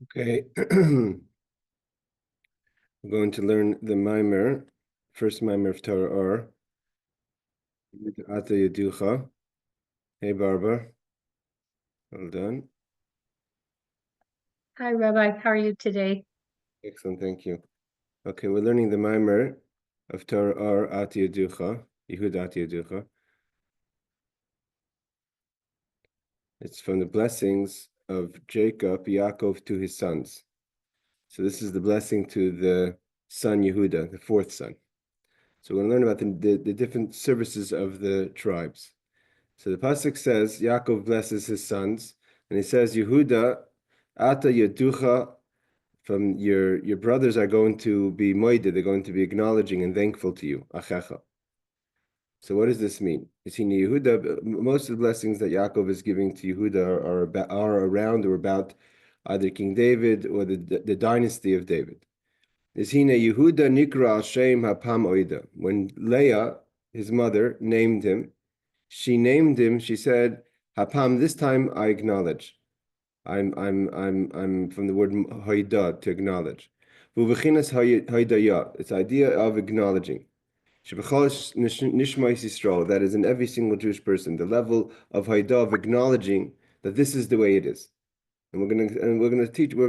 Okay, we're going to learn the mimer, first mimer of Torah Or. Avodah Yehudah. Hey, Barbara. Well done. Hi, Rabbi. How are you today? Excellent, thank you. Okay, we're learning the mimer of Torah Or Avodah Yehudah, Yehudah Yehudah. It's from the blessings of Jacob, Yaakov to his sons. So this is the blessing to the son Yehudah, the fourth son. So we're going to learn about the different services of the tribes. So the pasuk says, Yaakov blesses his sons, and he says, Yehuda, Ata Yeducha, from your brothers are going to be moide, they're going to be acknowledging and thankful to you, Achecha. So what does this mean? Is he Yehuda? Most of the blessings that Yaakov is giving to Yehuda are around or about either King David or the dynasty of David. Is he Yehuda Nikra al Shem Hapam Oida? When Leah, his mother, named him, she named him, she said, Hapam, this time I acknowledge. I'm from the word haida, to acknowledge. It's the idea of acknowledging. That is in every single Jewish person, the level of haida, of acknowledging that this is the way it is. And we're gonna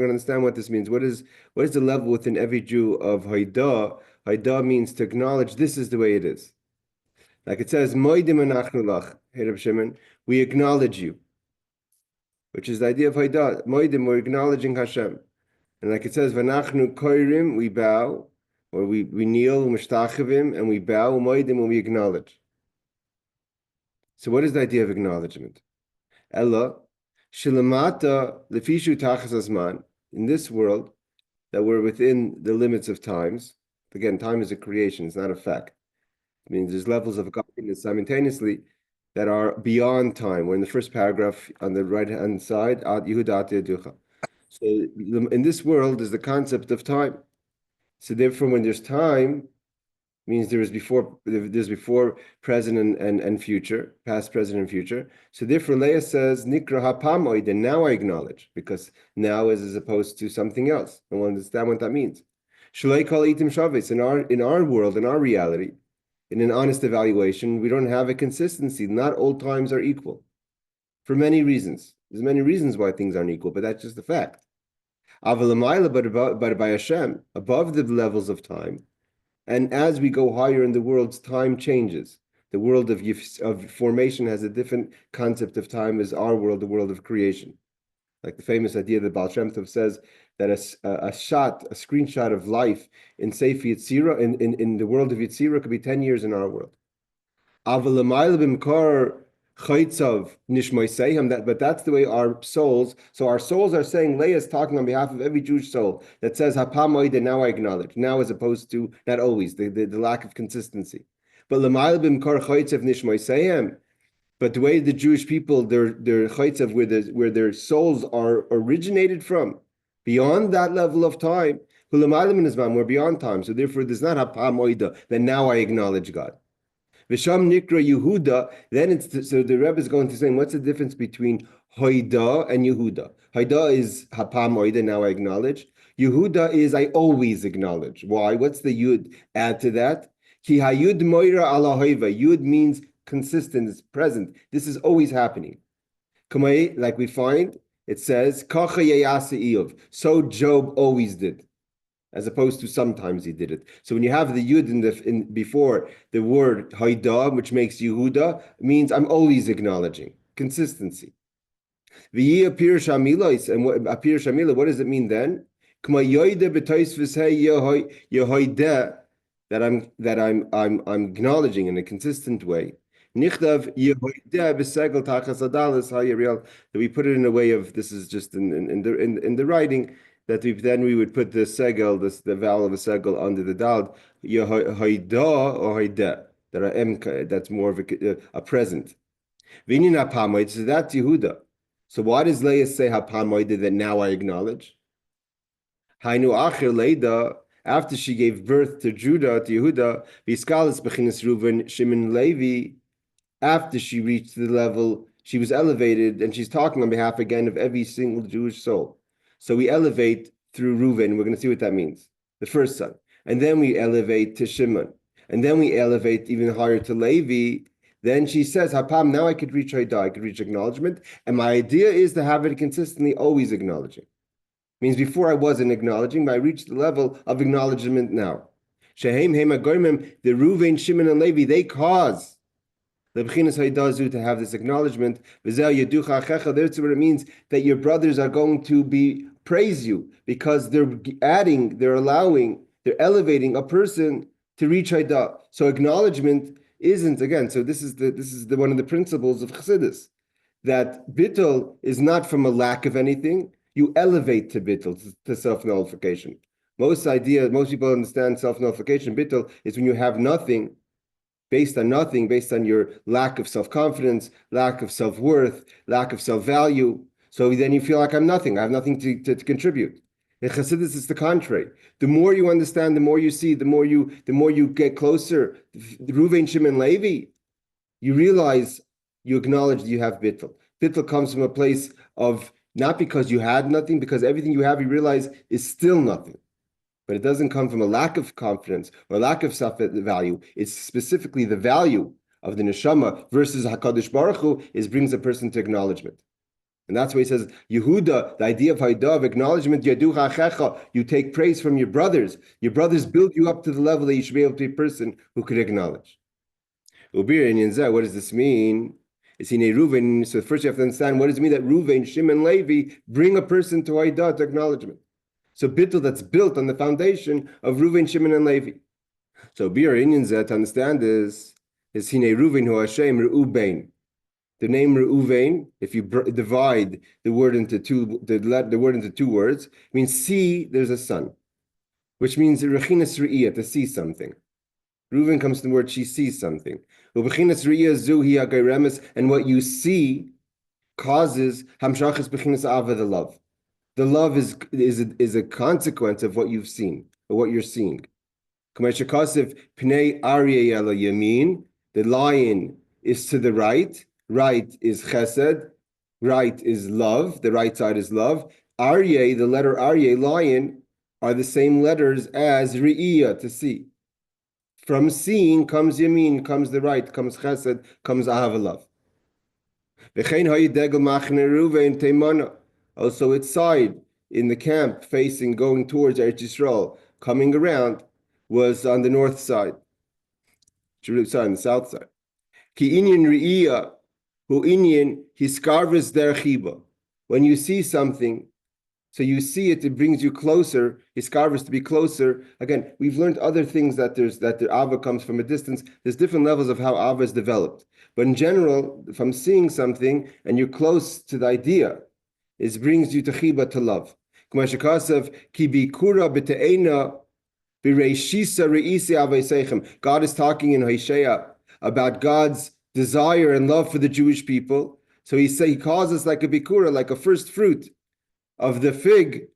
understand what this means. What is the level within every Jew of haida? Haida means to acknowledge this is the way it is. Like it says, Moidim anachnu lach, hey Reb Shimon, we acknowledge you, which is the idea of Haidah. Moidim, we're acknowledging Hashem. And like it says, Vanachnu koirim, we bow, or we kneel, Mushtachivim, and we bow, Moidim, and we acknowledge. So what is the idea of acknowledgement? Ella, Shilamata, Lefishu Tachas Azman, in this world, that we're within the limits of times. Again, time is a creation, it's not a fact. It means there's levels of godliness simultaneously that are beyond time. We're in the first paragraph on the right-hand side, Yehuda Yehudah. So in this world is the concept of time. So therefore, when there's time, means there's before, present and future, past, present, and future. So therefore, Leah says, Nikra hapam oiden, now I acknowledge, because now is as opposed to something else. And we'll understand what that means. Shalei kol itim shavis, in our world, in our reality, in an honest evaluation, we don't have a consistency. Not all times are equal for many reasons. There's many reasons why things aren't equal, but that's just a fact. But by Hashem, above the levels of time, and as we go higher in the world's time changes. The world of formation has a different concept of time as our world, the world of creation. Like the famous idea that Baal Shem Tov says that a screenshot of life in Sefer Yetzirah, in the world of Yetzirah, could be 10 years in our world. But that's the way our souls, so our souls are saying, Leah is talking on behalf of every Jewish soul that says, Hapamoide, now I acknowledge, now as opposed to, not always, the lack of consistency. But but the way the Jewish people, their chaytzav, where their souls are originated from, beyond that level of time, we're beyond time. So therefore, there's not Hapamoida, that now I acknowledge God. Visham Nikra Yehuda, then so the Rebbe is going to say, what's the difference between Hoida and Yehuda? Hoida is Hapam Hoida, now I acknowledge. Yehuda is I always acknowledge. Why? What's the Yud add to that? Ki Hayud Moira ala Hoiva. Yud means consistent, it's present. This is always happening. Kamei, like we find, it says, Kacha Yeyase Iyov. So Job always did, as opposed to sometimes he did it. So when you have the yud in before the word haida, which makes Yehuda, means I'm always acknowledging consistency. V'yi apir shamilos, and apir shamila, what does it mean then? That I'm acknowledging in a consistent way. Nichtav that we put it in a way of, this is just in the writing, that we would put the segel, the vowel of a segel under the dal, Yehoida or Hoida, that are emka, that's more of a present. Vinin hapamoid, so that's Yehuda. So why does Leah say hapamoid, that now I acknowledge? Hainu acher leida, after she gave birth to Judah, to Yehuda, viskalis bechinas Reuven, Shimon, Levi, after she reached the level, she was elevated, and she's talking on behalf again of every single Jewish soul. So we elevate through Reuven. We're going to see what that means. The first son. And then we elevate to Shimon. And then we elevate even higher to Levi. Then she says, Hapam, now I could reach Haidah, I could reach acknowledgement. And my idea is to have it consistently always acknowledging. Means before I wasn't acknowledging, but I reached the level of acknowledgement now. Shehem Hema Goimim, the Reuven, Shimon, and Levi, they cause the B'chinas Haidazu to have this acknowledgement. That's what it means that your brothers are going to praise you because they're adding, they're allowing, they're elevating a person to reach Haidah. So acknowledgement isn't, again, so this is the one of the principles of Chassidus, that bittul is not from a lack of anything. You elevate to bittul, to self-nullification. Most people understand self-nullification. Bittul is when you have nothing, based on your lack of self-confidence, lack of self-worth, lack of self-value. So then you feel like I'm nothing. I have nothing to contribute. In Chassidus, it's the contrary. The more you understand, the more you see, the more you get closer. Reuven, Shimon, Levi, you realize, you acknowledge that you have bittul. Bittul comes from a place of not because you had nothing, because everything you have, you realize, is still nothing. But it doesn't come from a lack of confidence or lack of self-value. It's specifically the value of the neshama versus HaKadosh Baruch Hu brings a person to acknowledgement. And that's why he says, Yehuda, the idea of Haidah, of acknowledgement, Yaducha Achecha, you take praise from your brothers. Your brothers build you up to the level that you should be able to be a person who could acknowledge. Ubir and Yanzah, what does this mean? It's in a Reuven. So first you have to understand, what does it mean that Reuven, Shimon, Levi bring a person to Haidah, to acknowledgement? So bittul that's built on the foundation of Reuven, Shimon, and Levi. So Bir Inyan to understand this is Hine Reuven Hu Hashem Reuven. The name Reuven, if you divide the word into the word into two words, means see there's a son, which means Rechinas Re'iyah, to see something. Reuven comes from the word she sees something. Ubechinas Re'iyah Zu Hi HaGeiremes, and what you see causes Hamshachas Bechinas Ava, the love. The love is a consequence of what you've seen, or what you're seeing. Pnei Aryeh Ela Yamin, the lion is to the right. Right is chesed. Right is love. The right side is love. Aryeh, the letter Aryeh, lion, are the same letters as Re'iyah, to see. From seeing comes Yamin, comes the right, comes chesed, comes Ahava, love. Also, its side in the camp facing, going towards Eretz Yisrael, coming around, was on the north side. Jerusalem, on the south side. Ki inyan re'iyah, hu inyan hiskarvis der chiba. When you see something, so you see it, it brings you closer. Hiskarvis, to be closer. Again, we've learned other things that the Ava comes from a distance. There's different levels of how Ava is developed. But in general, if I'm seeing something and you're close to the idea, it brings you to chiba, to love. God is talking in Hosea about God's desire and love for the Jewish people. So he calls us like a bikura, like a first fruit of the fig.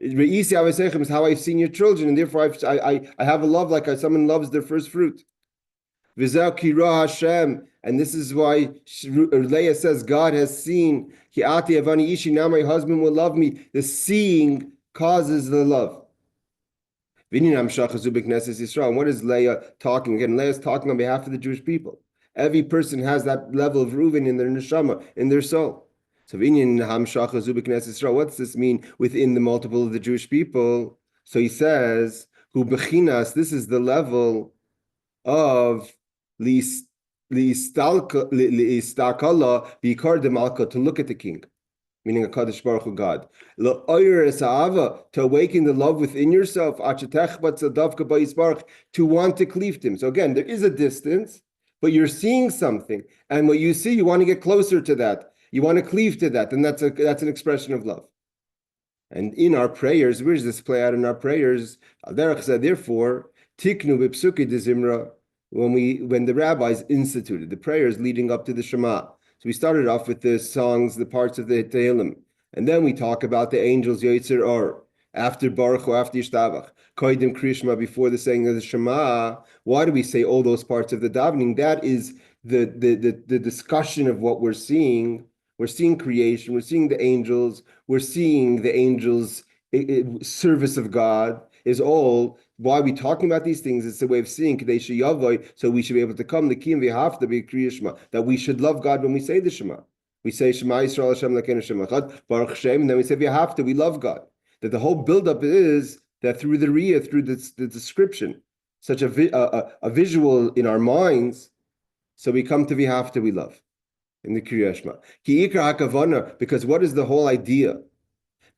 Re'isi avosechem is how I've seen your children, and therefore I have a love like someone loves their first fruit. V'zeh kira Hashem, and this is why Leah says, God has seen. Ki ati avani ishi, now my husband will love me. The seeing causes the love. And what is Leah talking? Again, Leah is talking on behalf of the Jewish people. Every person has that level of Reuven in their neshama, in their soul. So what's this mean within the multiple of the Jewish people? So he says, Hu bechinas, this is the level of li'istakala b'ikar de malka, to look at the king, meaning a Kadosh Baruch Hu, God. To awaken the love within yourself, to want to cleave to him. So again, there is a distance, but you're seeing something, and what you see, you want to get closer to that. You want to cleave to that, and that's an expression of love. And in our prayers, where does this play out in our prayers? Therefore, tiknu b'psuki de zimra, when the rabbis instituted the prayers leading up to the Shema. So we started off with the songs, the parts of the Tehillim, and then we talk about the angels, Yotzer Or, after Baruch Hu, after Yishtabach, Koidim Krishma, before the saying of the Shema. Why do we say all those parts of the davening? That is the discussion of what we're seeing We're seeing creation. We're seeing the angels. We're seeing the angels' service of God is all. Why are we talking about these things? It's a way of seeing so we should be able to come the kiyum v'hafta be kriya shema, that we should love God when we say the Shema. We say Shema Yisrael Hashem Elokeinu Hashem Echad Baruch Shem, and then we say v'hafta, we love God. That the whole buildup is that through the riyah, through the description, such a visual in our minds, so we come to v'hafta, we love in the kriya shema. Ki ikar hakavana, because what is the whole idea?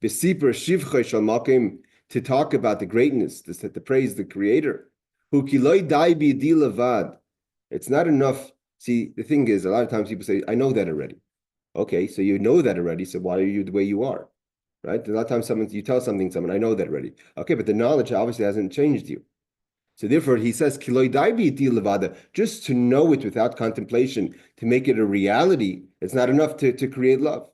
B'sipur shivcha shel makim, to talk about the greatness, to praise the Creator. It's not enough. See, the thing is, a lot of times people say, I know that already. Okay, so you know that already, so why are you the way you are? Right? A lot of times you tell someone, I know that already. Okay, but the knowledge obviously hasn't changed you. So therefore, he says, just to know it without contemplation, to make it a reality, it's not enough to create love.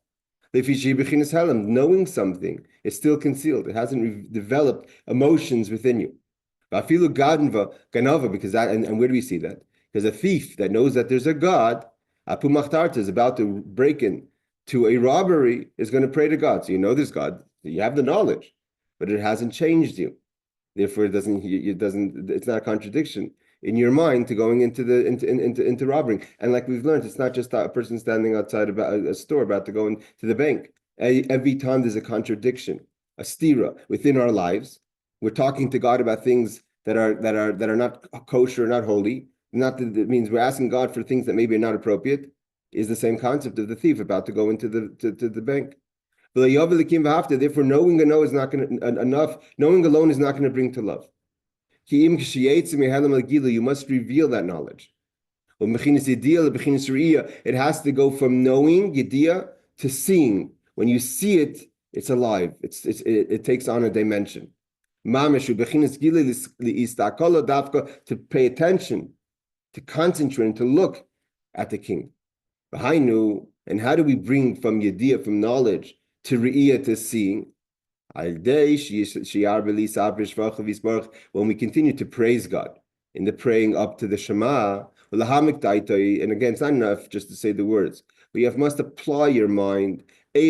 Knowing something is still concealed. It hasn't developed emotions within you. Because that, and where do we see that? Because a thief that knows that there's a God, is about to break in to a robbery, is going to pray to God. So you know there's God, you have the knowledge, but it hasn't changed you. Therefore, it's not a contradiction in your mind to going into robbing. And like we've learned, it's not just a person standing outside a store about to go into the bank. Every time there's a contradiction, a stira within our lives, we're talking to God about things that are not kosher, not holy. Not that it means we're asking God for things that maybe are not appropriate. Is the same concept of the thief about to go into the bank. Therefore, knowing is not going to enough. Knowing alone is not going to bring to love. You must reveal that knowledge. It has to go from knowing yediyah to seeing. When you see it, it's alive. It takes on a dimension. To pay attention, to concentrate, and to look at the king. And how do we bring from yediyah, from knowledge, to re'iyah, to seeing? When we continue to praise God in the praying up to the Shema, and again, it's not enough just to say the words, but you must apply your mind how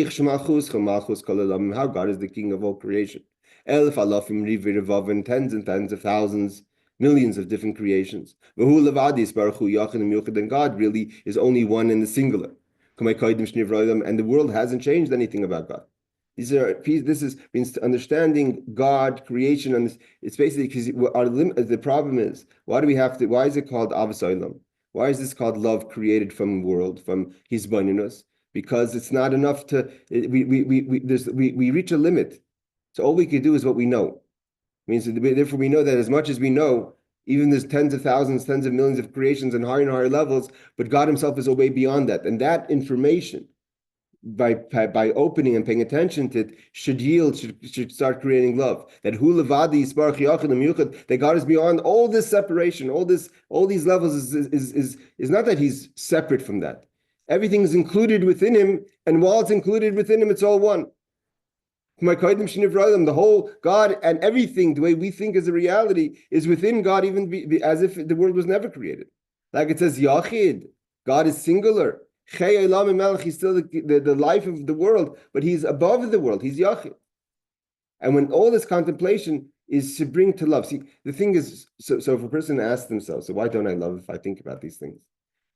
God is the King of all creation. Tens and tens of thousands, millions of different creations. And God really is only one in the singular. And the world hasn't changed anything about God. This means understanding God, creation, and it's basically because the problem is, why is it called Avos Olam? Why is this called love created from the world, from His bonus? Because it's not enough we reach a limit. So all we can do is what we know. It means therefore we know that as much as we know, even there's tens of thousands, tens of millions of creations and higher levels, but God Himself is way beyond that. And that information, by opening and paying attention to it, should start creating love. That that God is beyond all this separation, all these levels is not that He's separate from that. Everything is included within Him, and while it's included within Him, it's all one. The whole God and everything, the way we think as a reality, is within God, even as if the world was never created. Like it says, Yachid, God is singular. He's still the life of the world, but He's above the world. He's Yachid. And when all this contemplation is to bring to love. See, the thing is, so if a person asks themselves, so why don't I love if I think about these things?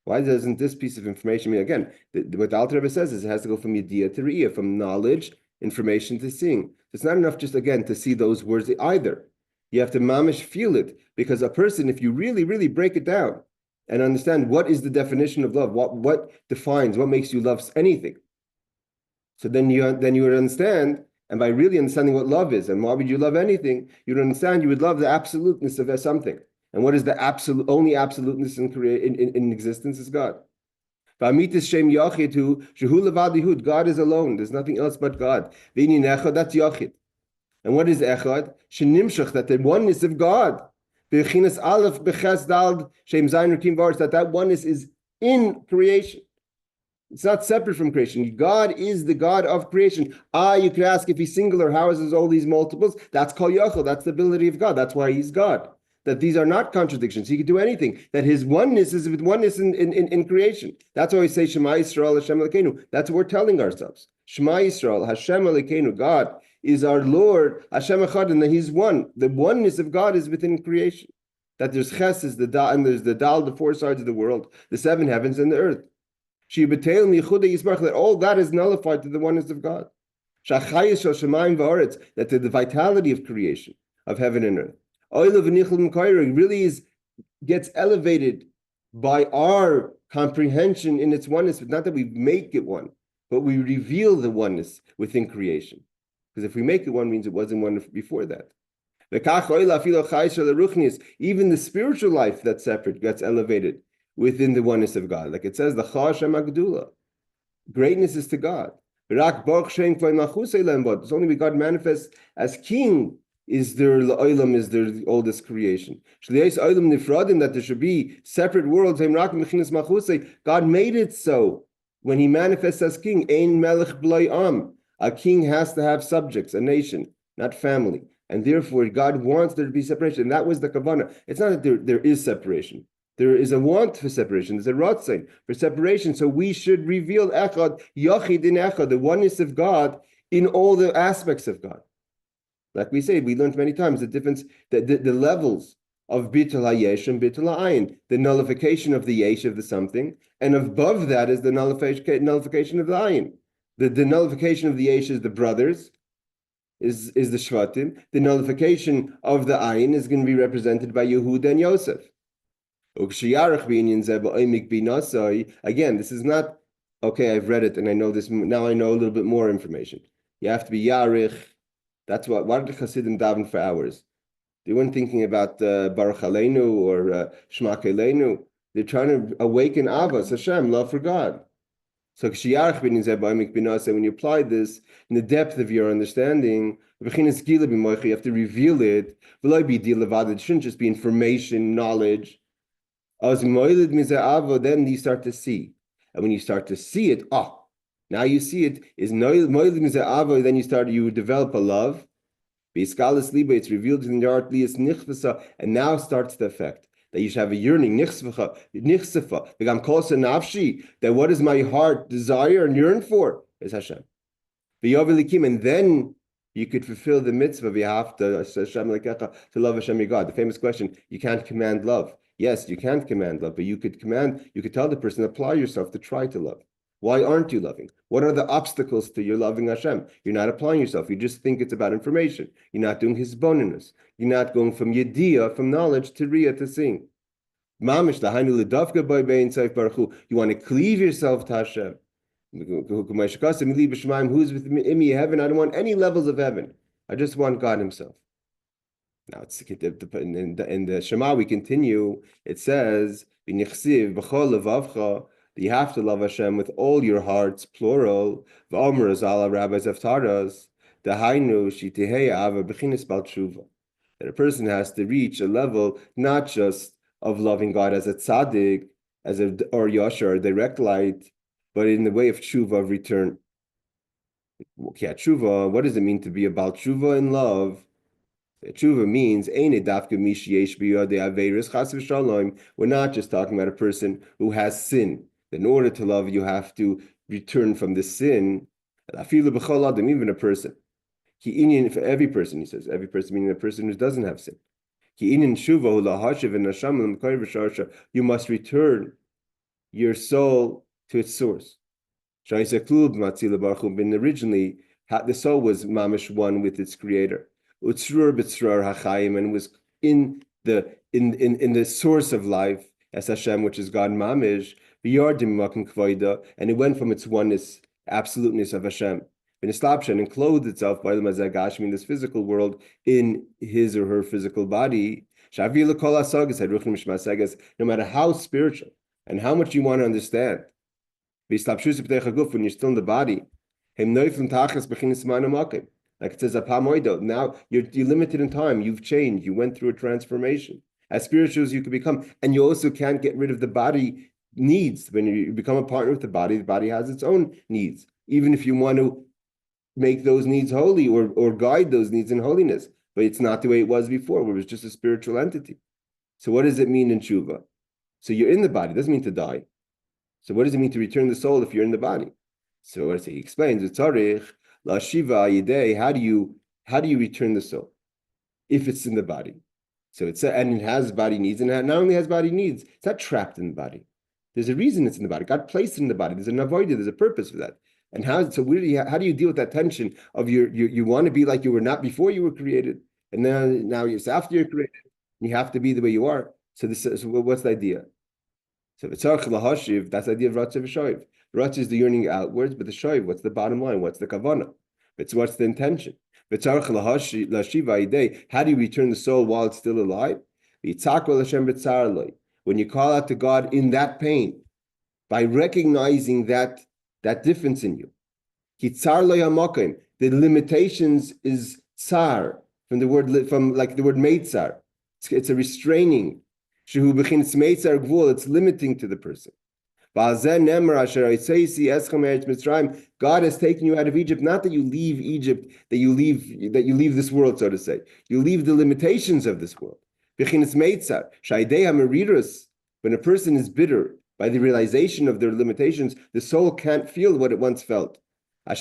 Why doesn't this piece of information mean, again, what the Alter Rebbe says is it has to go from yediyah to re'iyah, from knowledge, information to seeing. It's not enough just, again, to see those words either. You have to mamish feel it, because a person, if you really, really break it down and understand what is the definition of love, what defines, what makes you love anything, so then you would understand, and by really understanding what love is and why would you love anything, you would understand you would love the absoluteness of something. And what is the only absoluteness in existence is God. God is alone. There's nothing else but God. That's Yachid. And what is Echad? That the oneness of God. That oneness is in creation. It's not separate from creation. God is the God of creation. You could ask if He's singular, how is all these multiples? That's called Yachid. That's the ability of God. That's why He's God. that these are not contradictions. He could do anything. That his oneness is with oneness in creation. That's why we say Shema Yisrael Hashem Elokeinu. That's what we're telling ourselves. Shema Yisrael Hashem Elokeinu. God is our Lord. Hashem Echad, and that He's one. The oneness of God is within creation. That there's Ches is the Dal, and there's the Dal, the four sides of the world, the seven heavens and the earth. That all that is nullified to the oneness of God. That the vitality of creation, of heaven and earth, really gets elevated by our comprehension in its oneness. But not that we make it one, but we reveal the oneness within creation. Because if we make it one, means it wasn't one before that. Even the spiritual life that's separate gets elevated within the oneness of God. Like it says, the Chashem Agdula. Greatness is to God. It's only when God manifests as King is their oldest creation. That there should be separate worlds. God made it so when He manifests as King. A king has to have subjects, a nation, not family. And therefore, God wants there to be separation. And that was the kavanah. It's not that there is separation. There is a want for separation. There's a ratzain for separation. So we should reveal echad, yachid in echad, the oneness of God in all the aspects of God. Like we say, we learned many times the difference, the levels of bitul hayesh and bitul ha'ayin, the nullification of the yesh of the something, and above that is the nullification of the ayin. The nullification of the yesh is the brothers, is the shvatim. The nullification of the ayin is going to be represented by Yehudah and Yosef. Again, this is not, okay, I've read it and I know this, now I know a little bit more information. You have to be yarich. That's why did the Chassidim daven for hours? They weren't thinking about Baruch Aleinu or Shema Keleinu. They're trying to awaken Avos, Hashem, love for God. So when you apply this in the depth of your understanding, you have to reveal it. It shouldn't just be information, knowledge. Then you start to see. And when you start to see it, now you see it, then you develop a love. It's revealed in your heart, and now starts the effect. That you should have a yearning, that what does my heart desire and yearn for is Hashem. And then you could fulfill the mitzvah to love Hashem your God. The famous question, you can't command love. Yes, you can't command love, but you could tell the person, apply yourself to try to love. Why aren't you loving? What are the obstacles to your loving Hashem? You're not applying yourself. You just think it's about information. You're not doing his bonus. You're not going from yediyah, from knowledge, to riyah, to sing. You want to cleave yourself to Hashem. Who's with me in heaven? I don't want any levels of heaven. I just want God himself. Now, it's in the Shema, we continue. It says, you have to love Hashem with all your hearts, plural. Rabbis have taught us that a person has to reach a level not just of loving God as a tzaddik, as a or yashar, direct light, but in the way of tshuva, of return. Tshuva, what does it mean to be about tshuva in love? Tshuva means we're not just talking about a person who has sin. In order to love, you have to return from the sin. Even a person. For every person, he says, every person meaning a person who doesn't have sin. You must return your soul to its source. Originally, the soul was mamish one with its creator. And was in the source of life as Hashem, which is God mamish. And it went from its oneness, absoluteness of Hashem, and clothed itself by the mazagashmi in this physical world in his or her physical body. No matter how spiritual and how much you want to understand, when you're still in the body, like it says, now you're limited in time. You've changed. You went through a transformation. As spiritual as you can become, and you also can't get rid of the body needs. When you become a partner with the body has its own needs. Even if you want to make those needs holy or guide those needs in holiness, but it's not the way it was before, where it was just a spiritual entity. So what does it mean in tshuva? So you're in the body. It doesn't mean to die. So what does it mean to return the soul if you're in the body? So what he explains, how do you return the soul if it's in the body? So and it has body needs, and it not only has body needs, it's not trapped in the body. There's a reason it's in the body. God placed it in the body. There's an avodah, there's a purpose for that. And how do you deal with that tension of you want to be like you were not before you were created, and now it's after you're created, you have to be the way you are. So what's the idea? So v'tzarich lahashiv, that's the idea of ratzah v'shoiv. Ratzah is the yearning outwards, but the shoiv, what's the bottom line? What's the kavanah? What's the intention? V'tzarich lashiv ha'idei, how do you return the soul while it's still alive? When you call out to God in that pain, by recognizing that difference in you. The limitations is tsar, from the word meitzar. It's a restraining. It's limiting to the person. God has taken you out of Egypt, not that you leave Egypt, that you leave this world, so to say. You leave the limitations of this world. When a person is bitter by the realization of their limitations, the soul can't feel what it once felt. That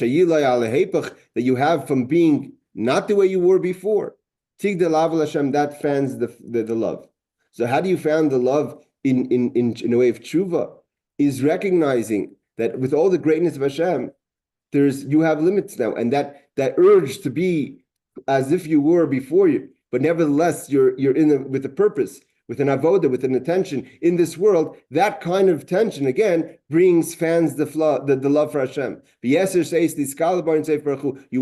you have from being not the way you were before. That fans the love. So how do you found the love in a way of tshuva? Is recognizing that with all the greatness of Hashem, you have limits now, and that urge to be as if you were before you, but nevertheless you're with a purpose, with an avodah, with an attention in this world. That kind of tension again fans the love for Hashem. You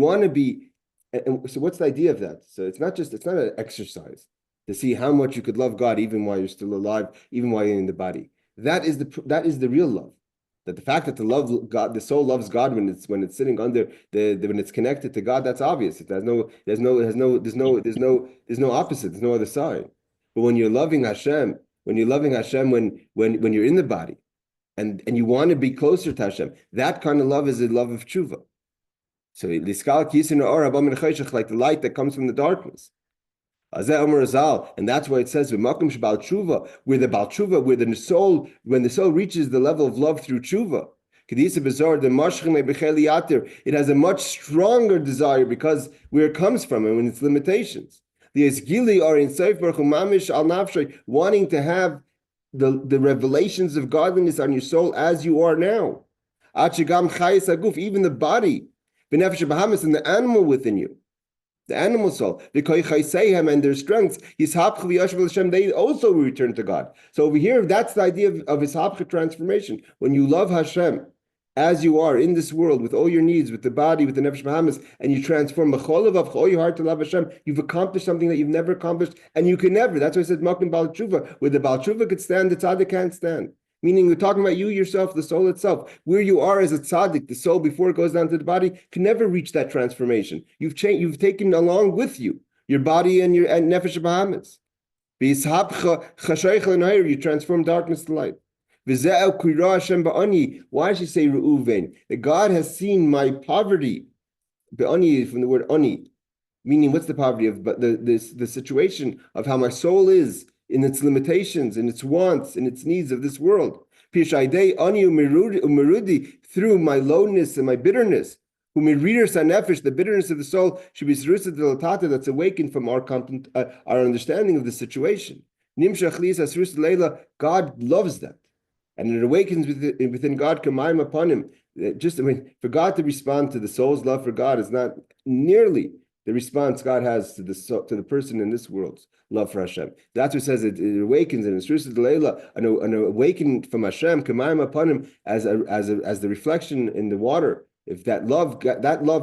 want to be. And so what's the idea of that? So it's not an exercise to see how much you could love God even while you're still alive, even while you're in the body. That is the real love. That the fact that the soul loves God when it's sitting under when it's connected to God, that's obvious. There's no opposite. There's no other side. But when you're loving Hashem, when you're in the body, and you want to be closer to Hashem, that kind of love is a love of tshuva. So like the light that comes from the darkness. And that's why it says where the Baal Tshuva, where the soul, when the soul reaches the level of love through tshuva, it has a much stronger desire because where it comes from and when its limitations. The Esgili are in Seif Baruch Hu Mamish al Nafshay, wanting to have the revelations of godliness on your soul as you are now. Even the body, and the animal within you. The animal soul, and their strengths, they also return to God. So over here, that's the idea of Ishapcha transformation. When you love Hashem as you are in this world, with all your needs, with the body, with the Nefesh Bahamas, and you transform all your heart to love Hashem, you've accomplished something that you've never accomplished, and you can never. That's why it says Makim Baal Tshuva, where the Baal Tshuva could stand, the Tzaddik can't stand. Meaning we're talking about you yourself, the soul itself. Where you are as a tzaddik, the soul before it goes down to the body, can never reach that transformation. You've taken along with you your body and nefesh Bahamas. You transform darkness to light. Why does she say Reuven? That God has seen my poverty. Be'ani from the word ani, meaning what's the poverty of? But the situation of how my soul is in its limitations, in its wants, in its needs of this world. Through my lowness and my bitterness, the bitterness of the soul should be that's awakened from our understanding of the situation. God loves that. And it awakens within God, Kamayim upon him. For God to respond to the soul's love for God is not nearly the response God has to the person in this world's love for Hashem. That's what it says. It awakens and it's an awakening from Hashem, Kamayim upon him as the reflection in the water. If that love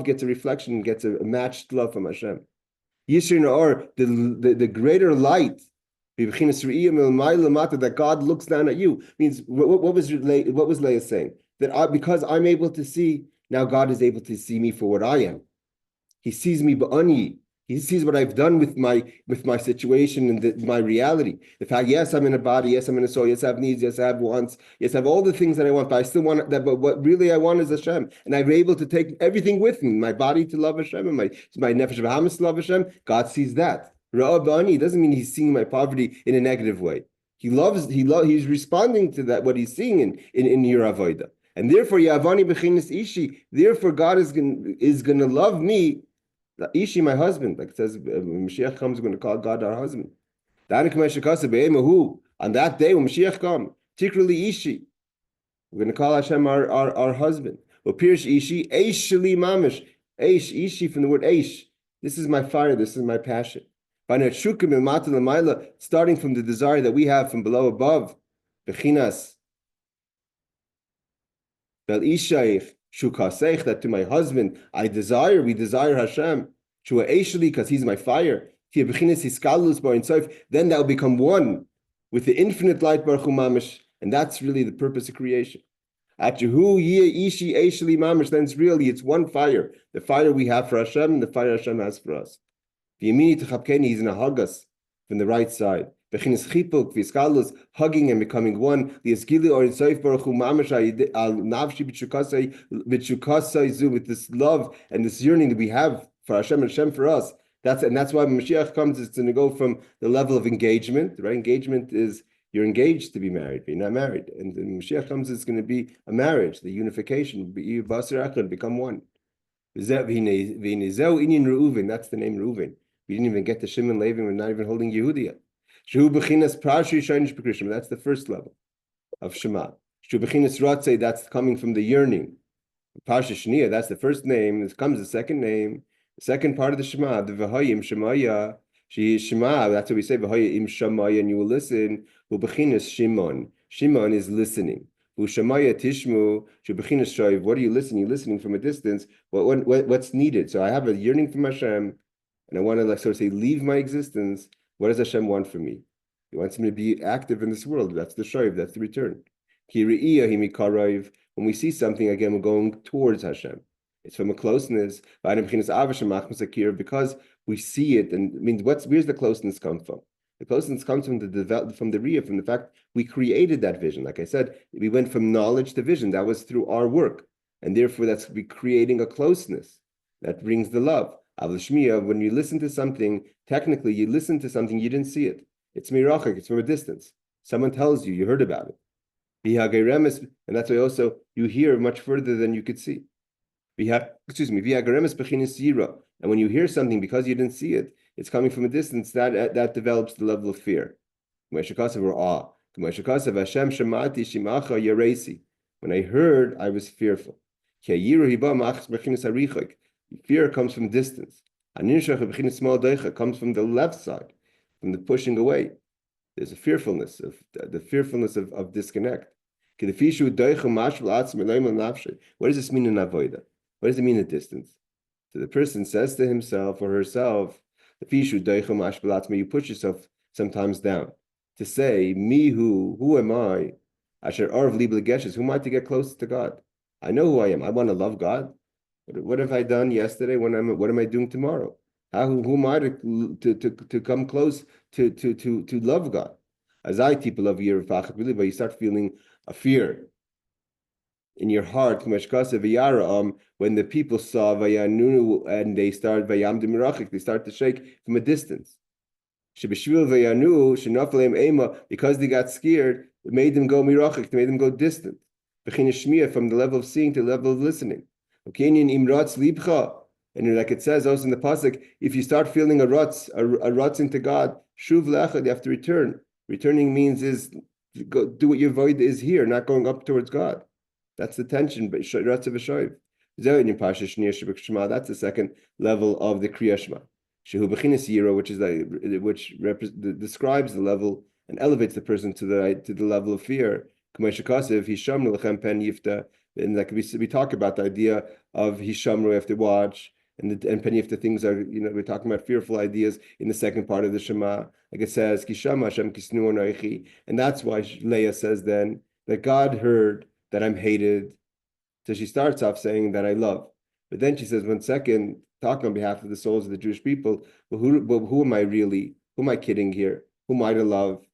gets a reflection, gets a matched love from Hashem. Yisrin or the greater light, that God looks down at you, means what was Leah saying? That because I'm able to see, now God is able to see me for what I am. He sees me ba'ani. He sees what I've done with my situation and my reality. The fact, yes, I'm in a body, yes, I'm in a soul, yes, I have needs, yes, I have wants, yes, I have all the things that I want, but I still want that. But what really I want is Hashem, and I'm able to take everything with me, my body to love Hashem, and my nefesh v'hamas to love Hashem. God sees that, Ra'abani doesn't mean he's seeing my poverty in a negative way. He's responding to that, what he's seeing in your avodah. And therefore, Yavani Bechinis Ishi, therefore God is gonna love me, Ishi, my husband. Like it says, when Mashiach comes, we're going to call God our husband. On that day when Mashiach comes, particularly Ishi, we're going to call Hashem our husband. Pirish Ishi, Eish Shali Mamish. Eish, Ishi from the word Eish. This is my fire, this is my passion. Starting from the desire that we have from below above. Bechinas. Bel Ishaich, Shukasech, that to my husband, we desire Hashem. Shua Eishli, because he's my fire. Then that will become one with the infinite light Baruch Hu Mamish. And that's really the purpose of creation. At Jehu Yeh Ishi Eishli Mamish, then it's one fire. The fire we have for Hashem and the fire Hashem has for us. He's in a hagas from the right side. Hugging and becoming one. With this love and this yearning that we have for Hashem and Hashem for us. That's why when Mashiach comes, it's going to go from the level of engagement. Right? Engagement is you're engaged to be married, but you're not married. And when Mashiach comes, it's going to be a marriage, the unification, become one. That's the name Reuven. We didn't even get to Shimon Levi. We're not even holding Yehudah. That's the first level of Shema. That's coming from the yearning. Parsha Shnia, that's the first name. This comes the second name. The second part of the Shema, the V'hayim Shemaya. Shema, that's what we say, V'hayim Shemaya, and you will listen. U'bechinas Shimon. Shimon is listening. U'Shemaya Tishmu. U'bechinas Shoiv. What are you listening? You're listening from a distance. What's needed? So I have a yearning from Hashem, and I want to sort of say, leave my existence. What does Hashem want from me? He wants me to be active in this world. That's the shoiv, that's the return. When we see something, again, we're going towards Hashem. It's from a closeness. Because we see it, and I mean, where's the closeness come from? The closeness comes from the riyah, from the fact we created that vision. Like I said, we went from knowledge to vision. That was through our work. And therefore, that's creating a closeness that brings the love. When you listen to something, technically you listen to something, you didn't see it. It's mirachik, it's from a distance. Someone tells you, you heard about it. And that's why also you hear much further than you could see. And when you hear something because you didn't see it, it's coming from a distance, that develops the level of fear. Or awe. When I heard, I was fearful. Fear comes from distance. Comes from the left side, from the pushing away. There's a fearfulness of disconnect. What does this mean in avodah? What does it mean in distance? So the person says to himself or herself, you push yourself sometimes down to say, me who am I? Who am I to get close to God? I know who I am. I want to love God. What have I done yesterday? What am I doing tomorrow? Who am I to come close to love God? As I people love you, but you start feeling a fear in your heart. When the people saw Vayanu and they start they start to shake from a distance. Because they got scared, it made them go mirachik, it made them go distant. From the level of seeing to the level of listening. And like it says also in the pasuk, if you start feeling a rutz into God, shuv lechad, you have to return. Returning means is go do what your void is here, not going up towards God. That's the tension. But rutz of a shoiv. That's the second level of the Kriya Shema. Shehu bechinas yira, which describes the level and elevates the person to the level of fear. And like we talk about the idea of Hishamru, we have to watch, and pen yifta things are, we're talking about fearful ideas in the second part of the Shema. Like it says, Kishama Hashem kisnu anoichi, and that's why Leah says then that God heard that I'm hated. So she starts off saying that I love, but then she says, 1 second, talking on behalf of the souls of the Jewish people, but who am I really? Who am I kidding here? Who am I to love?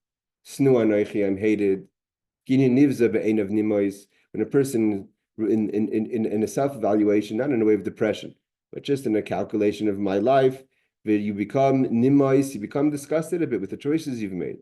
Snu anoichi, I'm hated. Gini nivza be'ein of nimois. When a person in a self-evaluation, not in a way of depression, but just in a calculation of my life, You become nimais, you become disgusted a bit with the choices you've made.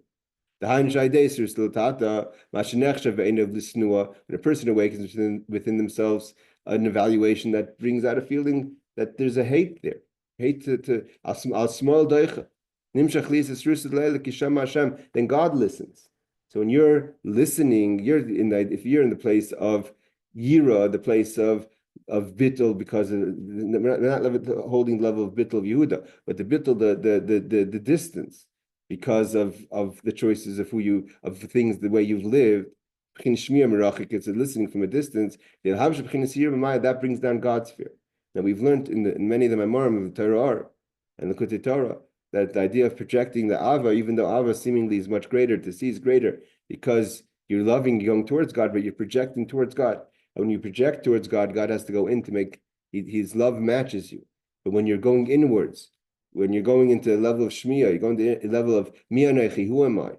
The Hein Shaideser still Tata, Mashinechsha Ve'enav Lisnua, when a person awakens within themselves an evaluation that brings out a feeling that there's a hate there. Hate to al small doicha. Nimshach lisas rusad leila kisham Hashem, then God listens. So when you're listening, if you're in the place of yira, the place of bittul, because we're not holding the level of bittul of Yehuda, but the bittul, the distance, because of the choices of the things, the way you've lived. It's listening from a distance. That brings down God's fear. Now we've learned in many of the Memorim of the Torah Or and the Kutei Torah that the idea of projecting the Ava, even though Ava seemingly is much greater, to see is greater, because you're loving, going towards God, but you're projecting towards God. And when you project towards God, God has to go in to make His love matches you. But when you're going inwards, when you're going into a level of Shmiya, you're going to a level of Mi'anechi, who am I?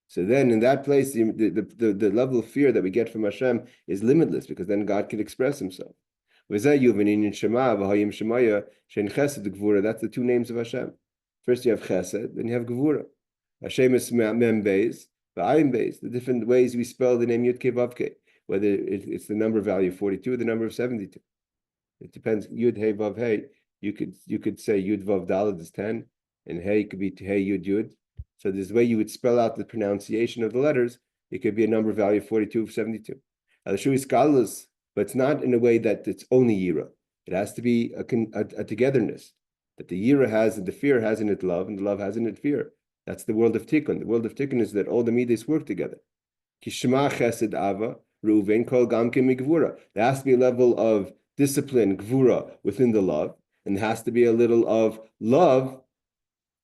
So then in that place, the level of fear that we get from Hashem is limitless, because then God can express Himself. That's the two names of Hashem. First you have Chesed, then you have Gevura. Hashem is Mem Beis, V'ayim Beis, the different ways we spell the name Yud Kei Vav Kei, whether it's the number value 42 or the number of 72. It depends. Yud Hey Vav Hey. You could say Yud Vav Daled is 10, and Hey could be Hey Yud Yud. So there's a way you would spell out the pronunciation of the letters. It could be a number value 42 of 72. Al-Shu is Galus, but it's not in a way that it's only Yira. It has to be a togetherness, that the Yira has and the fear has in it love, and the love has in it fear. That's the world of Tikkun. The world of Tikkun is that all the midas work together. Kishma Chesed Ava Reuven Kol Gamke Migvura. There has to be a level of discipline, Gvura, within the love, and there has to be a little of love,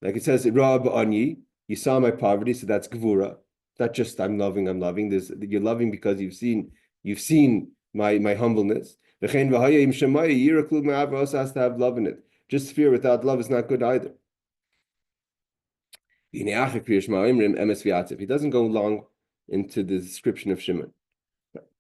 like it says, Rab Ani. You saw my poverty, so that's Gvura. Not just I'm loving. You're loving because you've seen my humbleness. Yira also has to have love in it. Just fear without love is not good either. He doesn't go long into the description of Shimon.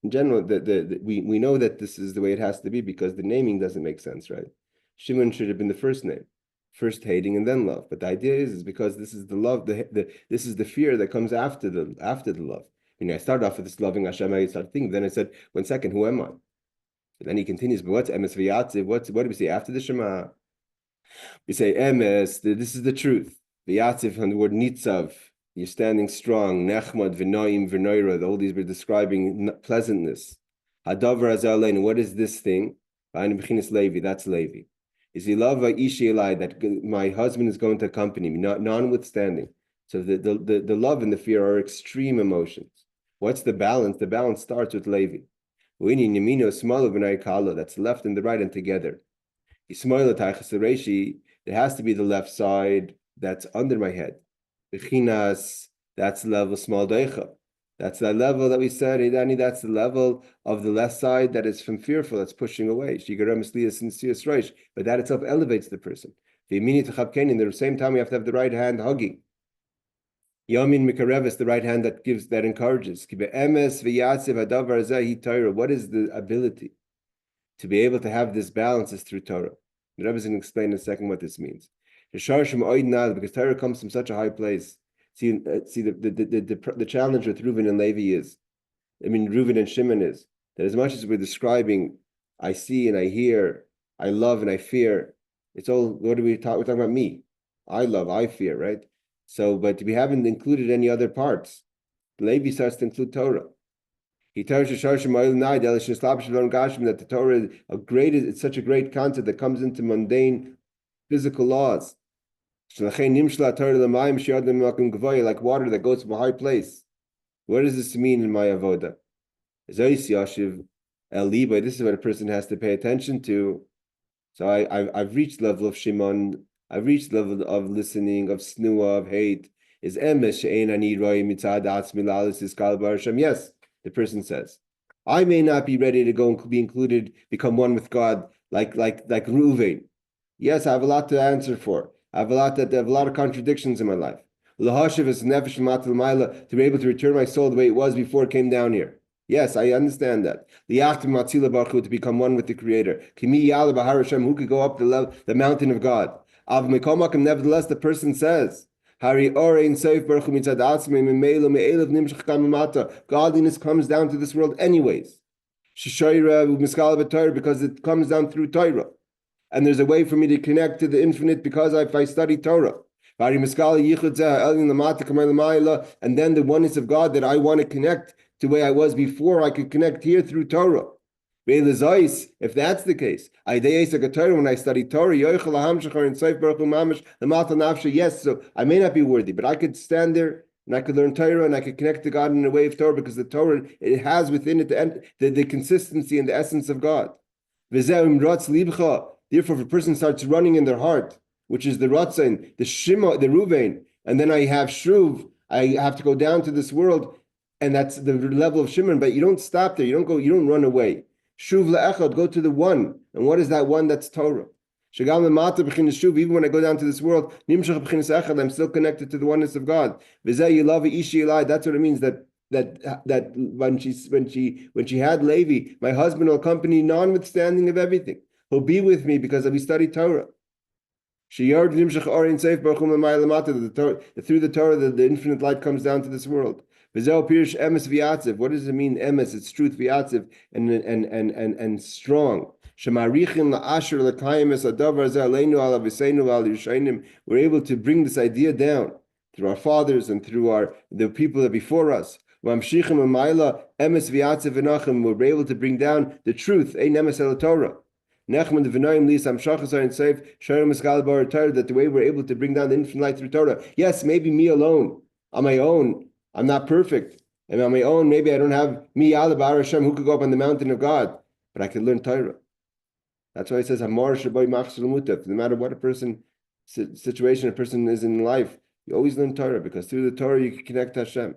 In general, we know that this is the way it has to be, because the naming doesn't make sense, right? Shimon should have been the first name, first hating and then love. But the idea is because this is the love, this is the fear that comes after the love. I started off with this loving Hashem, I started thinking, then I said, 1 second, who am I? And then he continues, but what's emes v'yatziv? What do we say after the Shema? We say emes, this is the truth. V'yatziv from the word nitzav, you're standing strong. Nechmad v'noim v'noira, all these were describing pleasantness. Hadavar azalein, what is this thing? Levi, that's Levi. Is he love ishi elai, that my husband is going to accompany me, notwithstanding. So the love and the fear are extreme emotions. What's the balance? The balance starts with Levi. That's left and the right and together. There has to be the left side that's under my head. That's the level small deicha. That's that level that we said, that's the level of the left side that is from fearful, that's pushing away. But that itself elevates the person. At the same time, we have to have the right hand hugging. Yamin Mikarevis, the right hand that encourages. What is the ability to be able to have this balance is through Torah. The Rebbe is going to explain in a second what this means. Because Torah comes from such a high place. See the challenge with Reuven and Levi Reuven and Shimon is that as much as we're describing, I see and I hear, I love and I fear, it's all, what do we talk? We're talking about me. I love, I fear, right? So, but we haven't included any other parts. Levi starts to include Torah. He tells you that the Torah is it's such a great concept that comes into mundane physical laws. Like water that goes from a high place. What does this mean in my avodah? This is what a person has to pay attention to. So I've reached the level of Shimon. I've reached the level of listening, of snua, of hate. Is emes she'ein ani roim mitzad atzmi lalis iskal bar Hashem. Yes, the person says, I may not be ready to go and be included, become one with God, like Reuven. Yes, I have a lot to answer for. I have a lot of contradictions in my life. To be able to return my soul the way it was before it came down here. Yes, I understand that. To become one with the Creator. Who could go up the mountain of God? Nevertheless, the person says, godliness comes down to this world anyways. Because it comes down through Torah. And there's a way for me to connect to the infinite because if I study Torah. And then the oneness of God that I want to connect to where I was before, I could connect here through Torah. If that's the case, when I study Torah, yes, so I may not be worthy, but I could stand there and I could learn Torah and I could connect to God in a way of Torah because the Torah, it has within it the consistency and the essence of God. Therefore, if a person starts running in their heart, which is the Ratzin, the Shima, the Ruvain, and then I have Shuv, I have to go down to this world, and that's the level of Shimon, but you don't stop there, you don't run away. Shuv le'echad, go to the one. And what is that one? That's Torah. Even when I go down to this world, I'm still connected to the oneness of God. That's what it means that when she had Levi, my husband will accompany notwithstanding of everything. He'll be with me because we study Torah. Through the Torah, the infinite light comes down to this world. What does it mean? Emes, it's truth, viatziv, and strong. We're able to bring this idea down through our fathers and through the people that before us. We're able to bring down the truth. That the way we're able to bring down the infinite light through Torah. Yes, maybe me alone, on my own, I'm not perfect. And on my own, maybe I don't have me, Bar Hashem, who could go up on the mountain of God. But I can learn Torah. That's why it says, no matter what situation a person is in life, you always learn Torah, because through the Torah you can connect to Hashem.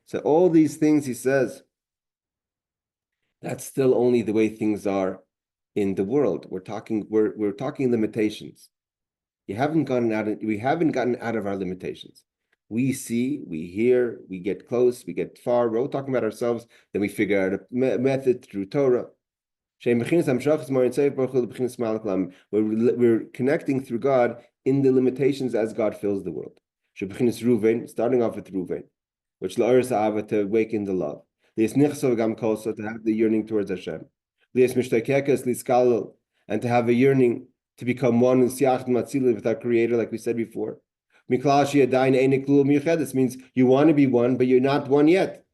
So all these things he says, that's still only the way things are in the world. We're talking limitations. We haven't gotten out of our limitations. We see, we hear, we get close, we get far. We're all talking about ourselves. Then we figure out a method through Torah. We're connecting through God in the limitations as God fills the world. Starting off with Ruvain, which to awaken the love. To have the yearning towards Hashem. And to have a yearning to become one with our Creator, like we said before. This means you want to be one, but you're not one yet.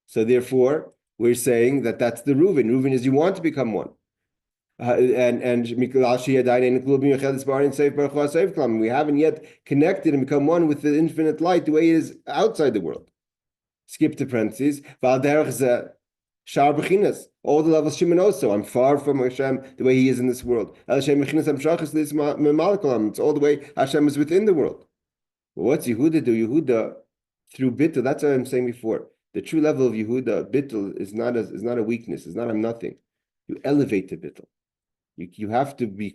So therefore, we're saying that's the Reuven. Reuven is you want to become one. We haven't yet connected and become one with the infinite light the way it is outside the world. Skip the parentheses. All the levels Shimon also. I'm far from Hashem the way He is in this world. It's all the way Hashem is within the world. Well, what's Yehudah do? Yehudah through bittul. That's what I'm saying before. The true level of Yehudah, bittul, is not a weakness. It's not a nothing. You elevate to bittul. You have to be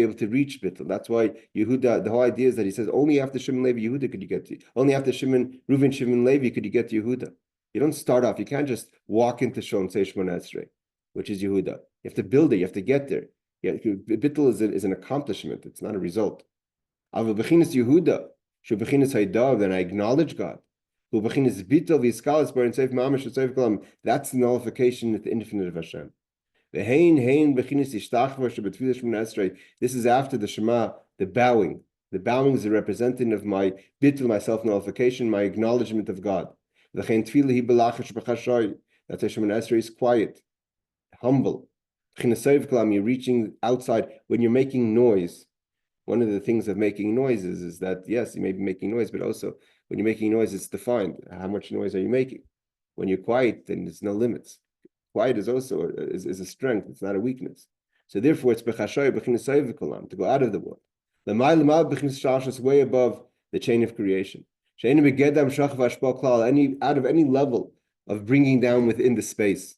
able to reach bittul. That's why Yehudah, the whole idea is that he says only after Shimon Levi Yehudah could you get to. Only after Reuven Shimon Levi could you get to Yehudah. You don't start off. You can't just walk into Shon Sei Shmona Esrei, which is Yehudah. You have to build it. You have to get there. Bittul is an accomplishment. It's not a result. Avol b'chinas Yehudah, shu b'chinas Haidav, then I acknowledge God. Who b'chinas bittul v'yiskalas bar and seif mamash and seif kalam. That's the nullification at the infinite of Hashem. This is after the Shema, the bowing. The bowing is a representative of my bittul, my self-nullification, my acknowledgement of God. That's why Shemona Esrei is quiet, humble. You're reaching outside. When you're making noise, one of the things of making noise is that, yes, you may be making noise, but also when you're making noise, it's defined. How much noise are you making? When you're quiet, then there's no limits. Quiet is also is a strength. It's not a weakness. So therefore, it's to go out of the world. The way above the chain of creation. Out of any level of bringing down within the space.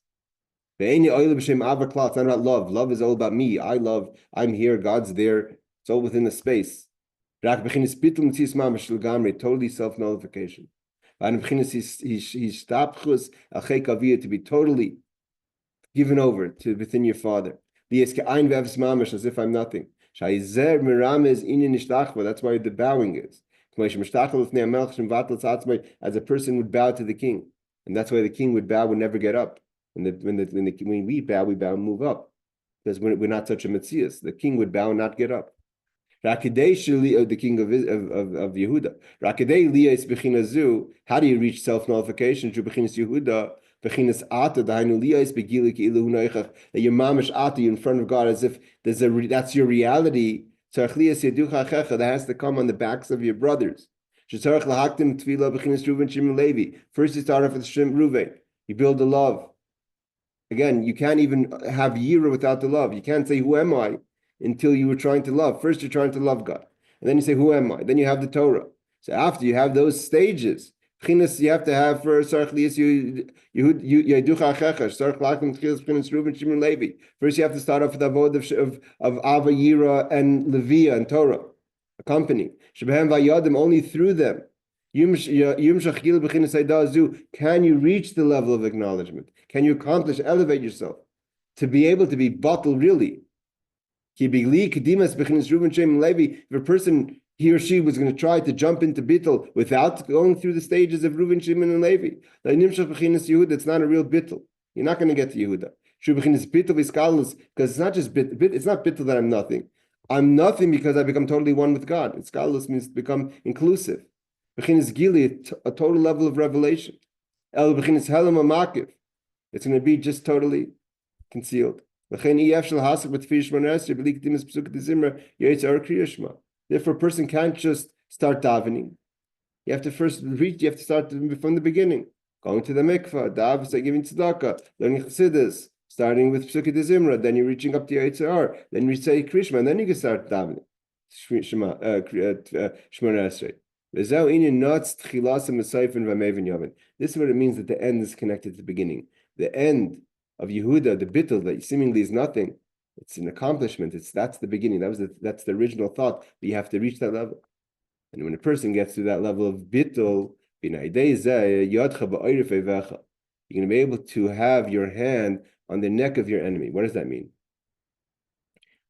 It's not about love. Love is all about me. I love. I'm here. God's there. It's all within the space. Totally self-nullification. To be totally given over to within your father. As if I'm nothing. That's why the bowing is. As a person would bow to the king. And that's why the king would bow, would never get up. When we bow and move up. Because we're not such a Metzias. The king would bow and not get up. The king of Yehuda. How do you reach self-nullification? Yehuda. That your mamish ata you in front of God as if that's your reality. That has to come on the backs of your brothers. First you start off with Reuven. You build the love. Again, you can't even have yira without the love. You can't say, who am I? Until you were trying to love. First, you're trying to love God. And then you say, who am I? Then you have the Torah. So after you have those stages, you have to have first, first you have to start off with the Avodah of Ava, Yira, and Leviah, and Torah, a company. Only through them. Can you reach the level of acknowledgement? Can you elevate yourself to be able to be bottled really? If a person, he or she was going to try to jump into bittul without going through the stages of Reuven, Shimon, and Levi, it's not a real bittul. You're not going to get to Yehuda. Because it's not just it's not bittul that I'm nothing. I'm nothing because I become totally one with God. It's galus means to become inclusive. Bechinas gili, a total level of revelation. El bechinas helam amakiv. It's going to be just totally concealed. Therefore, a person can't just start davening. You have to first reach. You have to start from the beginning. Going to the mikvah, dav, giving tzedakah, learning chassidus, starting with Psukei de Zimra, then you're reaching up to Torah Or, then you say Krishma, and then you can start davening. Shemona Esrei. This is what it means that the end is connected to the beginning. The end of Yehuda, the bittul that seemingly is nothing, it's an accomplishment. That's the beginning. That's the original thought. But you have to reach that level. And when a person gets to that level of bittul, you're going to be able to have your hand on the neck of your enemy. What does that mean?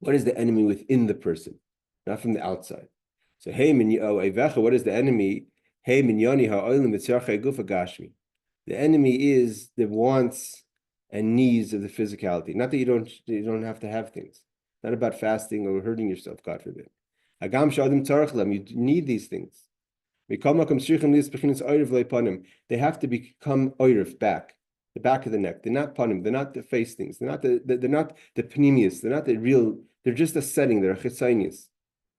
What is the enemy within the person, not from the outside? So, hey, what is the enemy? Hey, the enemy is the wants and needs of the physicality. Not that you don't have to have things. It's not about fasting or hurting yourself, God forbid. You need these things. They have to become oirif, back, the back of the neck. They're not panim. They're not the face things. They're not the panemius. They're not the real. They're just a setting. They're a chitzonius.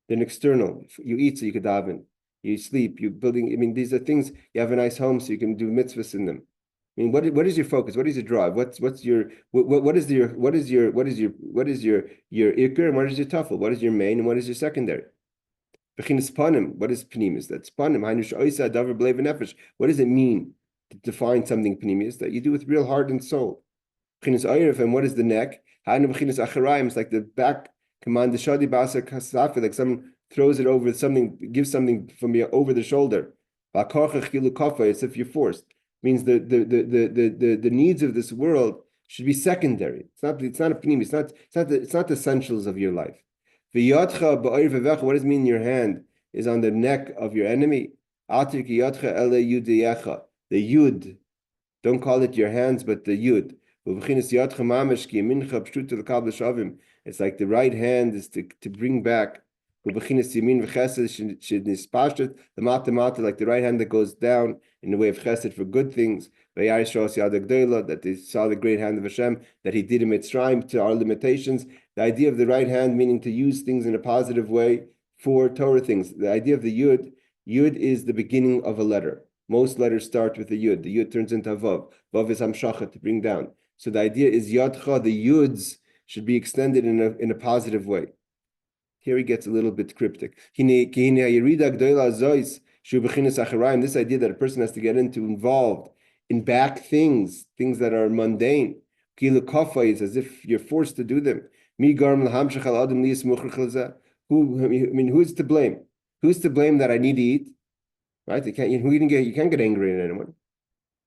They're an external. You eat so you could daven. You sleep. You're building. I mean, these are things. You have a nice home so you can do mitzvahs in them. I mean, what is your focus? What is your drive? What is your ikr and what is your tafel? What is your main and what is your secondary? Bechinas panim. What is pneumis? That's panim. What does it mean to define something pneumis that you do with real heart and soul? Bechinas oirif, and what is the neck? Bechinas acharayim. It's like the back command the shadi basa kasafi, like someone throws it over something, gives something from you over the shoulder. As if you're forced. Means the needs of this world should be secondary. It's not a pneumis. It's not the essentials of your life. What does it mean your hand is on the neck of your enemy? The yud. Don't call it your hands, but the yud. It's like the right hand is to bring back. Like the right hand that goes down in the way of chesed for good things. That they saw the great hand of Hashem, that He did in Mitzrayim to our limitations. The idea of the right hand meaning to use things in a positive way for Torah things. The idea of the Yud is the beginning of a letter. Most letters start with the Yud. The Yud turns into Vav. Vav is Hamshacha, to bring down. So the idea is Yadcha, the Yuds should be extended in a positive way. Here he gets a little bit cryptic. This idea that a person has to get involved in back things that are mundane. Is as if you're forced to do them. Who's to blame? Who's to blame that I need to eat? Right? You can't get angry at anyone.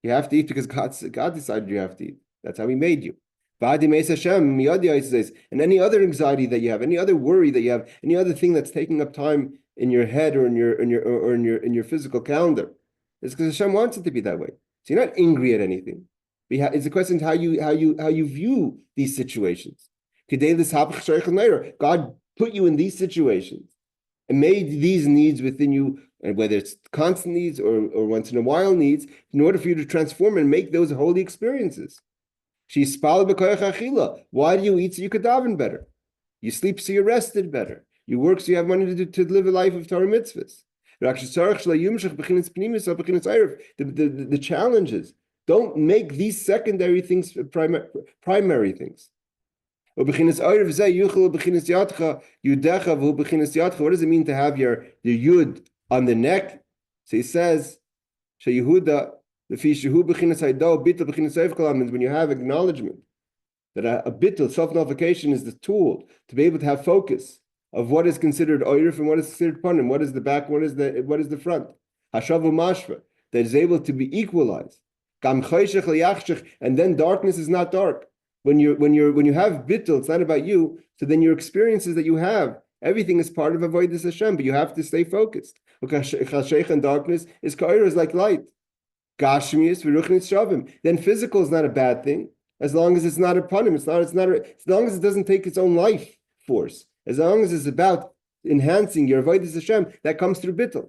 You have to eat because God decided you have to eat. That's how He made you. And any other anxiety that you have, any other worry that you have, any other thing that's taking up time in your head or in your physical calendar, it's because Hashem wants it to be that way. So you're not angry at anything. It's a question of how you view these situations. God put you in these situations and made these needs within you, and whether it's constant needs or once in a while needs, in order for you to transform and make those holy experiences. Why do you eat so you could daven better? You sleep so you're rested better. You work so you have money to live a life of Torah mitzvahs. The challenge is, don't make these secondary things primary things. What does it mean to have your yud on the neck? So he says, Yehudah, when you have acknowledgement that a bittul, self-nullification, is the tool to be able to have focus of what is considered oirif and what is considered panim, what is the back, what is the front. Hashavu mashva, that is able to be equalized. And then darkness is not dark. When you have bittul, it's not about you. So then your experiences that you have, everything is part of avodas Hashem, but you have to stay focused. Because and darkness is like light. Gashmius v'ruchnis shavim. Then physical is not a bad thing, as long as it's not upon him. As long as it doesn't take its own life force. As long as it's about enhancing your avodas Hashem, that comes through bittul.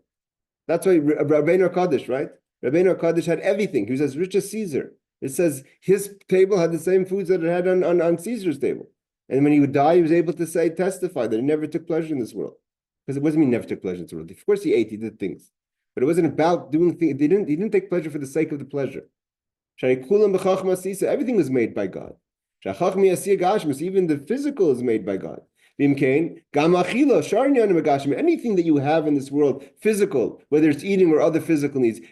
That's why Rabbeinu Kaddish, right? Rabbeinu Kaddish had everything. He was as rich as Caesar. It says his table had the same foods that it had on Caesar's table. And when he would die, he was able to testify that he never took pleasure in this world. Because it wasn't mean he never took pleasure in this world. Of course he ate, he did things. But it wasn't about doing things. He didn't take pleasure for the sake of the pleasure. Everything was made by God. Even the physical is made by God. Anything that you have in this world, physical, whether it's eating or other physical needs, to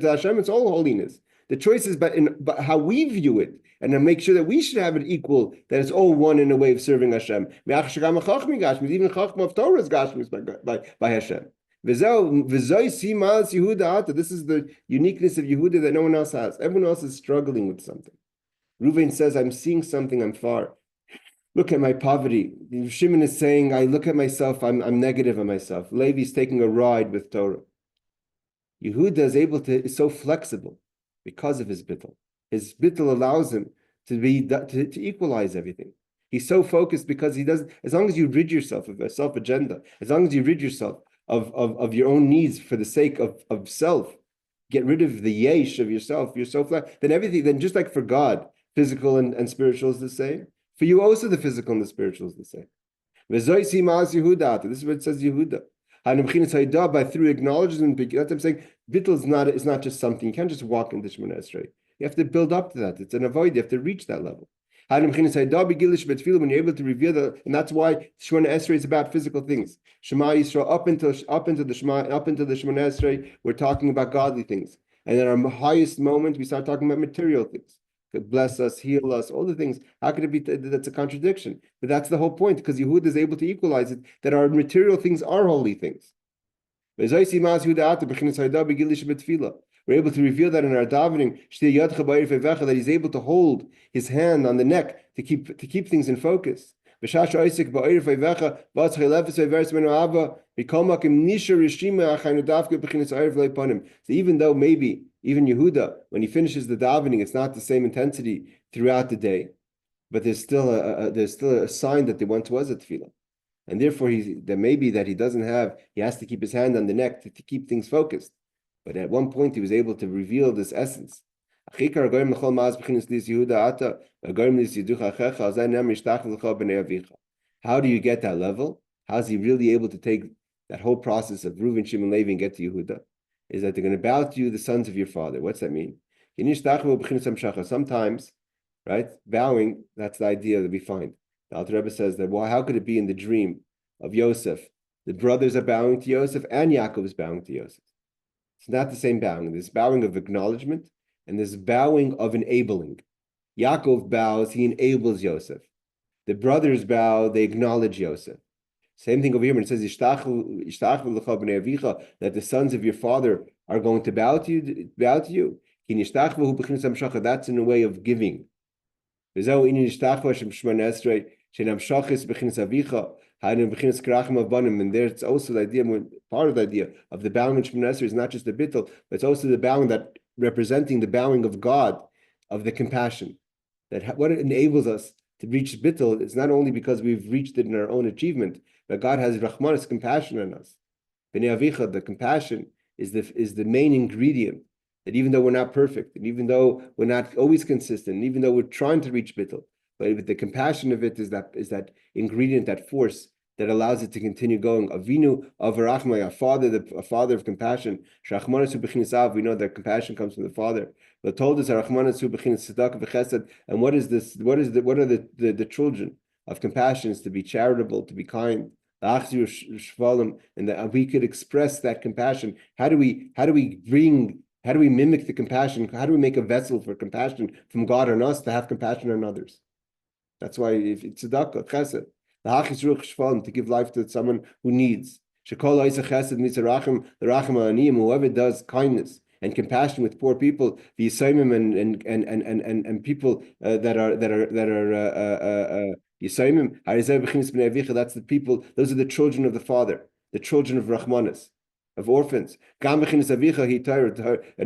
Hashem, it's all holiness. The choice is but how we view it, and to make sure that we should have it equal, that it's all one in a way of serving Hashem. Even Chachma of Torah is Gashmis by Hashem. This is the uniqueness of Yehudah that no one else has. Everyone else is struggling with something. Reuven says, I'm seeing something, I'm far. Look at my poverty. Shimon is saying, I look at myself, I'm negative on myself. Levi's taking a ride with Torah. Yehudah is so flexible because of his bittul. His bittul allows him to equalize everything. He's so focused because he doesn't, as long as you rid yourself of a self-agenda, as long as you rid yourself of your own needs for the sake of self, get rid of the yesh of yourself, you're so flat, then just like for God, physical and spiritual is the same, for you also the physical and the spiritual is the same. This is what it says Yehudah. By through acknowledgement, that's what I'm saying. Bittul is not just something. You can't just walk into Shemona Esrei. You have to build up to that. It's an avoid. You have to reach that level. When you're able to reveal that, and that's why Shemona Esrei is about physical things. Shema Yisrael up into the Shemona Esrei, we're talking about godly things, and in our highest moment, we start talking about material things. Bless us, heal us, all the things. How could it be that's a contradiction? But that's the whole point, because Yehudah is able to equalize it, that our material things are holy things. We're able to reveal that in our davening, that he's able to hold his hand on the neck to keep things in focus. So even though maybe even Yehudah, when he finishes the davening, it's not the same intensity throughout the day, but there's still a sign that there once was a tefillah, and therefore he has to keep his hand on the neck to keep things focused. But at one point he was able to reveal this essence. How do you get that level? How is he really able to take that whole process of Reuven, Shimon, Levi and get to Yehudah? Is that they're going to bow to you, the sons of your father. What's that mean? Sometimes, right, bowing, that's the idea that we find. The Alter Rebbe says that, well, how could it be in the dream of Yosef? The brothers are bowing to Yosef and Yaakov is bowing to Yosef. It's not the same bowing. There's bowing of acknowledgement and there's bowing of enabling. Yaakov bows, he enables Yosef. The brothers bow, they acknowledge Yosef. Same thing over here when it says that the sons of your father are going to bow to you. That's in a way of giving. וזהו עניין השתחווה של שמונה עשרה, שנמשכת בכינס אביך, היינו בכינס כרחם הבנים, and there's also the idea, part of the idea of the bowing in Shemona Esrei is not just the bittul, but it's also the bowing that representing the bowing of God, of the compassion. That what it enables us to reach bittul is not only because we've reached it in our own achievement, but God has Rahman's compassion on us. B'nei Avicha, the compassion is the main ingredient. That even though we're not perfect, and even though we're not always consistent, and even though we're trying to reach bittul, but the compassion of it is that ingredient, that force that allows it to continue going. Avinu avarachmai, a father of compassion. Shachmanasu b'chinas av. We know that compassion comes from the Father. But told us Rachmanasu b'chinas tzedakah v'chesed. And what is this? What are the children of compassion? Is to be charitable, to be kind. And that we could express that compassion. How do we mimic the compassion? How do we make a vessel for compassion from God on us to have compassion on others? That's why if it's tzedakah, chesed. To give life to someone who needs. Whoever does kindness and compassion with poor people, the Yisayimim and people that are Yisayimim, that's the people, those are the children of the Father, the children of Rahmanas, of orphans. And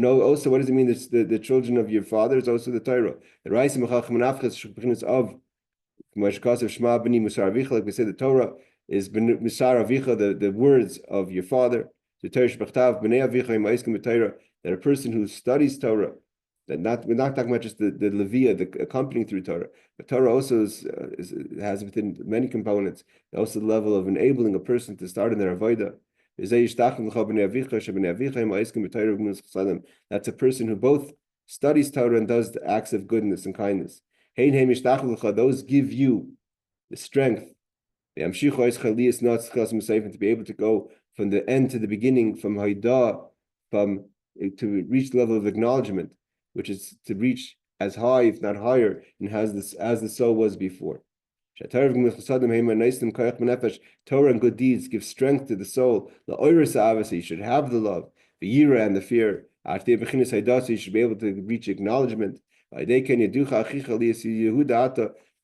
also, what does it mean? The children of your father is also the Torah. Like we say, the Torah is Misar Avicha, the words of your father. That a person who studies Torah, we're not talking about just the Leviyah, the accompanying through Torah, but Torah also has within many components also the level of enabling a person to start in their Avodah. That's a person who both studies Torah and does the acts of goodness and kindness. Those give you the strength to be able to go from the end to the beginning, from Haidah, to reach the level of acknowledgement, which is to reach as high, if not higher, and as the soul was before. Torah and good deeds give strength to the soul. You should have the love, the yira and the fear. You should be able to reach acknowledgement. That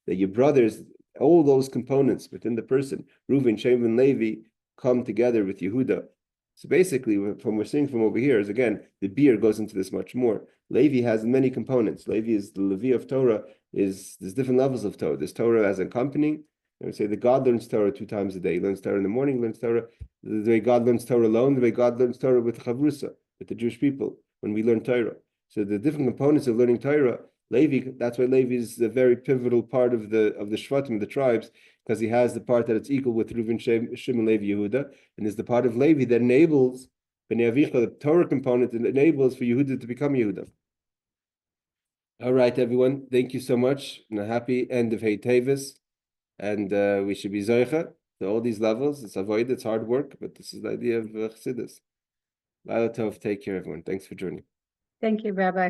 your brothers, all those components within the person, Reuven, Shimon, Levi, come together with Yehuda. So basically, from we're seeing from over here is again the beer goes into this much more. Levi has many components. Levi is the Levi of Torah. There's different levels of Torah. There's Torah as accompanying. I would say that God learns Torah 2 times a day. He learns Torah in the morning. He learns Torah the way God learns Torah alone. The way God learns Torah with Chavrusa, with the Jewish people when we learn Torah. So the different components of learning Torah. Levi, that's why Levi is a very pivotal part of the Shvatim, the tribes, because he has the part that it's equal with Reuven, Shimon, Levi, Yehuda, and is the part of Levi that enables B'nei Avicha, the Torah component, that enables for Yehuda to become Yehuda. All right, everyone, thank you so much, and a happy end of Hey Tevis, and we should be Zoicha to all these levels. It's avoid, it's hard work, but this is the idea of Chassidus. Laila Tov, take care, everyone. Thanks for joining. Thank you, Rabbi.